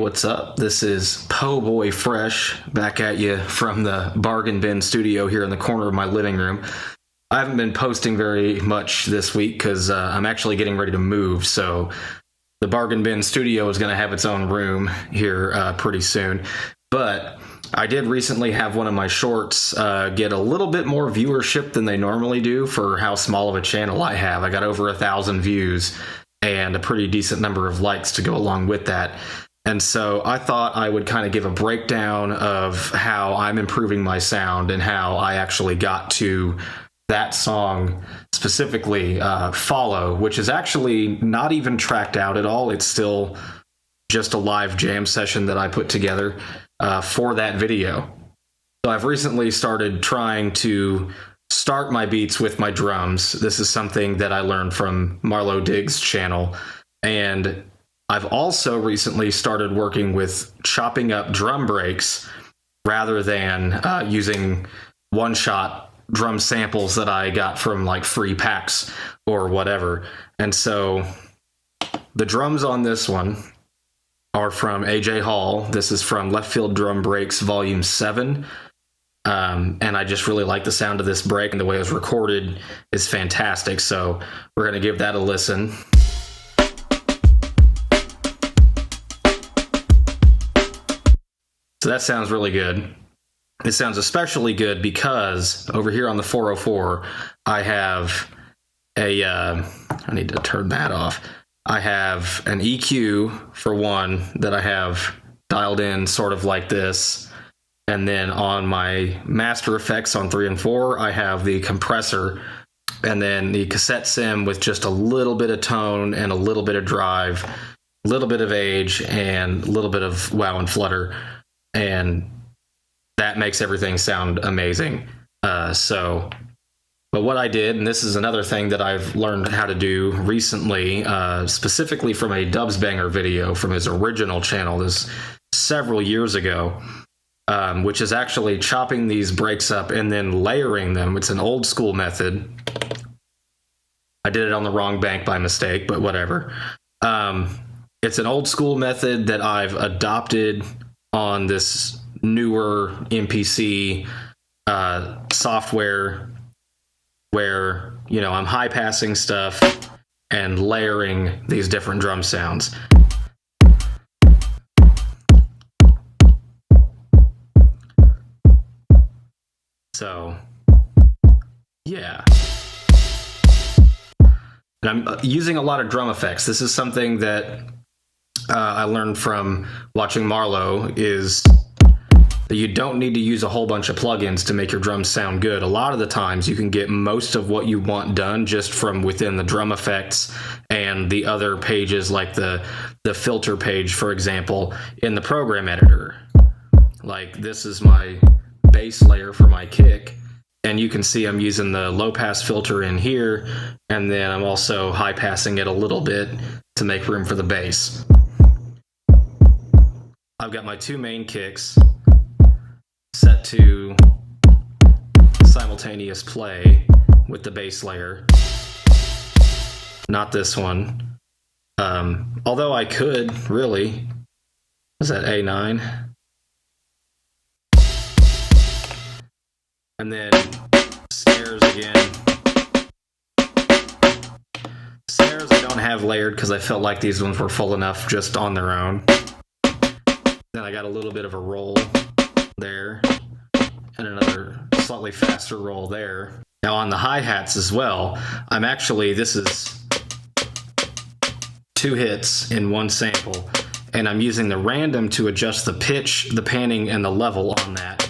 what's up? This is Po Boy Fresh back at you from the Bargain Bin studio here in the corner of my living room. I haven't been posting very much this week because I'm actually getting ready to move, so the Bargain Bin studio is going to have its own room here pretty soon. But I did recently have one of my shorts get a little bit more viewership than they normally do for how small of a channel I have. I got over 1,000 views and a pretty decent number of likes to go along with that. And so I thought I would kind of give a breakdown of how I'm improving my sound and how I actually got to that song specifically, Follow, which is actually not even tracked out at all. It's still just a live jam session that I put together for that video. So I've recently started trying to start my beats with my drums. This is something that I learned from Marlo Diggs' channel. And I've also recently started working with chopping up drum breaks rather than using one-shot drum samples that I got from like free packs or whatever. And so the drums on this one are from AJ Hall. This is from Left Field Drum Breaks Volume 7. And I just really like the sound of this break, and the way it was recorded is fantastic. So we're going to give that a listen. So that sounds really good. It sounds especially good because over here on the 404, I have I need to turn that off. I have an EQ for one that I have dialed in sort of like this. And then on my master effects on 3 and 4, I have the compressor and then the cassette sim with just a little bit of tone and a little bit of drive, a little bit of age, and a little bit of wow and flutter. And that makes everything sound amazing. But what I did, and this is another thing that I've learned how to do recently, specifically from a Dubs Banger video from his original channel, this several years ago, which is actually chopping these breaks up and then layering them. It's an old school method. I did it on the wrong bank by mistake, but whatever. It's an old school method that I've adopted on this newer MPC software where, you know, I'm high passing stuff and layering these different drum sounds. So, yeah. And I'm using a lot of drum effects. This is something that I learned from watching Marlo, is that you don't need to use a whole bunch of plugins to make your drums sound good. A lot of the times you can get most of what you want done just from within the drum effects and the other pages, like the filter page, for example, in the program editor. Like this is my bass layer for my kick, and you can see I'm using the low pass filter in here, and then I'm also high passing it a little bit to make room for the bass. I've got my two main kicks set to simultaneous play with the bass layer. Not this one. Although I could, really. Is that A9? And then snares again. Snares I don't have layered because I felt like these ones were full enough just on their own. Then I got a little bit of a roll there and another slightly faster roll there. Now on the hi-hats as well, this is 2 hits in one sample, and I'm using the random to adjust the pitch, the panning, and the level on that.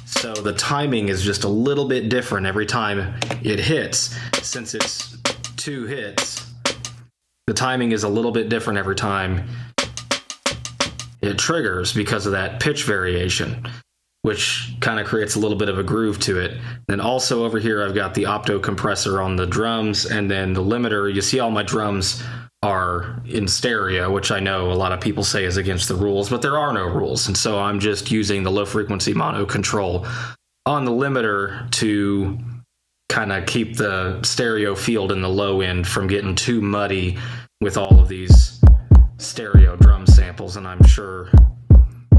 So the timing is just a little bit different every time it hits. Since it's 2 hits, the timing is a little bit different every time it triggers because of that pitch variation, which kind of creates a little bit of a groove to it. Then also over here, I've got the opto compressor on the drums, and then the limiter. You see all my drums are in stereo, which I know a lot of people say is against the rules, but there are no rules. And so I'm just using the low frequency mono control on the limiter to kind of keep the stereo field in the low end from getting too muddy with all of these stereo drum samples, and I'm sure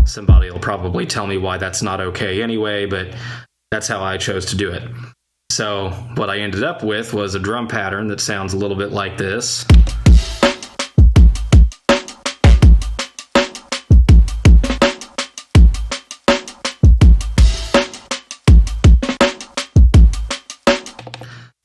somebody will probably tell me why that's not okay anyway, but that's how I chose to do it. So what I ended up with was a drum pattern that sounds a little bit like this.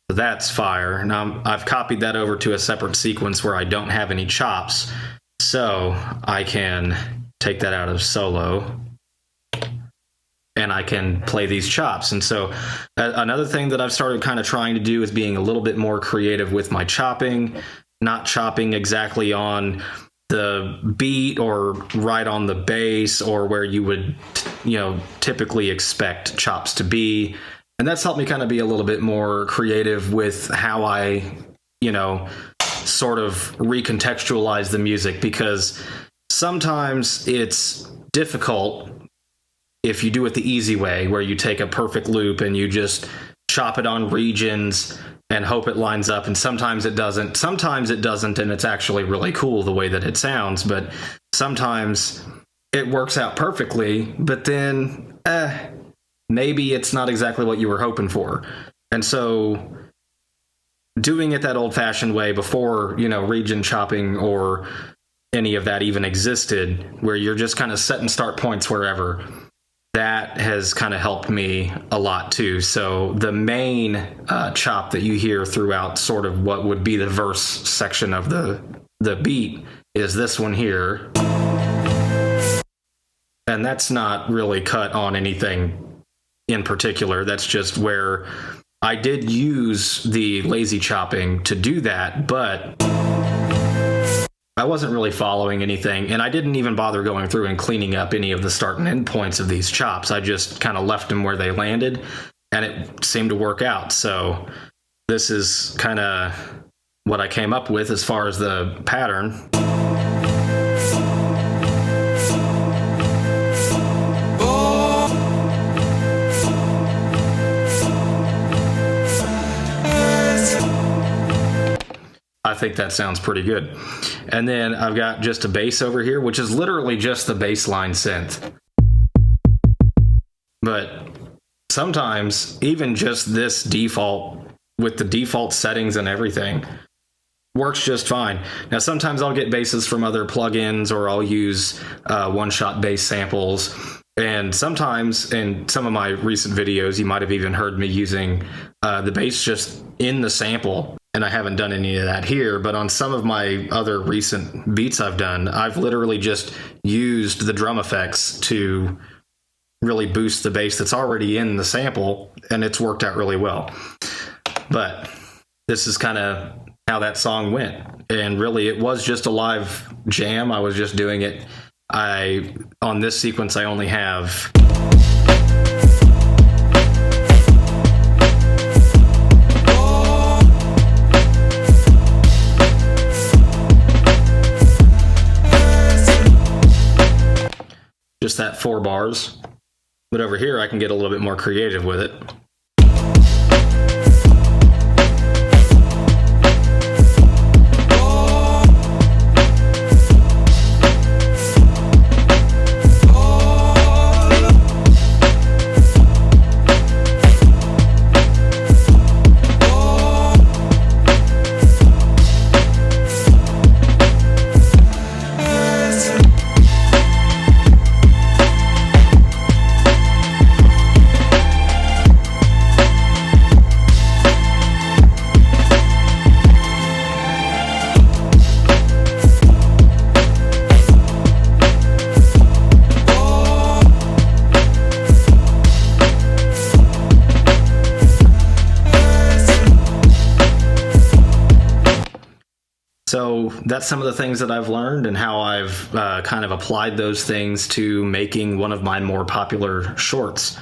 That's fire. Now I've copied that over to a separate sequence where I don't have any chops, so I can take that out of solo and I can play these chops. And so another thing that I've started kind of trying to do is being a little bit more creative with my chopping, not chopping exactly on the beat or right on the bass or where you would, typically expect chops to be. And that's helped me kind of be a little bit more creative with how I, sort of recontextualize the music, because sometimes it's difficult if you do it the easy way, where you take a perfect loop and you just chop it on regions and hope it lines up. And sometimes it doesn't. Sometimes it doesn't, and it's actually really cool the way that it sounds. But sometimes it works out perfectly, but then maybe it's not exactly what you were hoping for. And so doing it that old-fashioned way before, region chopping or any of that even existed, where you're just kind of setting start points wherever, that has kind of helped me a lot too. So the main chop that you hear throughout sort of what would be the verse section of the beat is this one here. And that's not really cut on anything in particular. That's just where I did use the lazy chopping to do that, but I wasn't really following anything, and I didn't even bother going through and cleaning up any of the start and end points of these chops. I just kind of left them where they landed, and it seemed to work out. So this is kind of what I came up with as far as the pattern. I think that sounds pretty good. And then I've got just a bass over here, which is literally just the bass line synth. But sometimes even just this default, with the default settings and everything, works just fine. Now, sometimes I'll get basses from other plugins, or I'll use one-shot bass samples. And sometimes in some of my recent videos, you might have even heard me using the bass just in the sample. And I haven't done any of that here, but on some of my other recent beats I've done, I've literally just used the drum effects to really boost the bass that's already in the sample, and it's worked out really well. But this is kind of how that song went. And really, it was just a live jam. I was just doing it. On this sequence, I only have just that 4 bars, but over here I can get a little bit more creative with it. So that's some of the things that I've learned and how I've kind of applied those things to making one of my more popular shorts.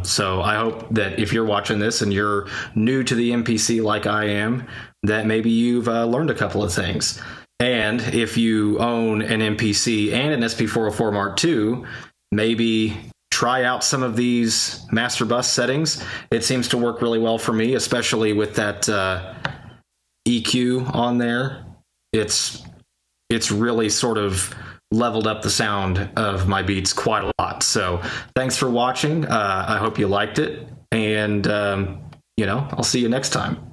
So I hope that if you're watching this and you're new to the MPC like I am, that maybe you've learned a couple of things. And if you own an MPC and an SP404 Mark II, maybe try out some of these master bus settings. It seems to work really well for me, especially with that EQ on there. It's it's really sort of leveled up the sound of my beats quite a lot. So thanks for watching. I hope you liked it, and I'll see you next time.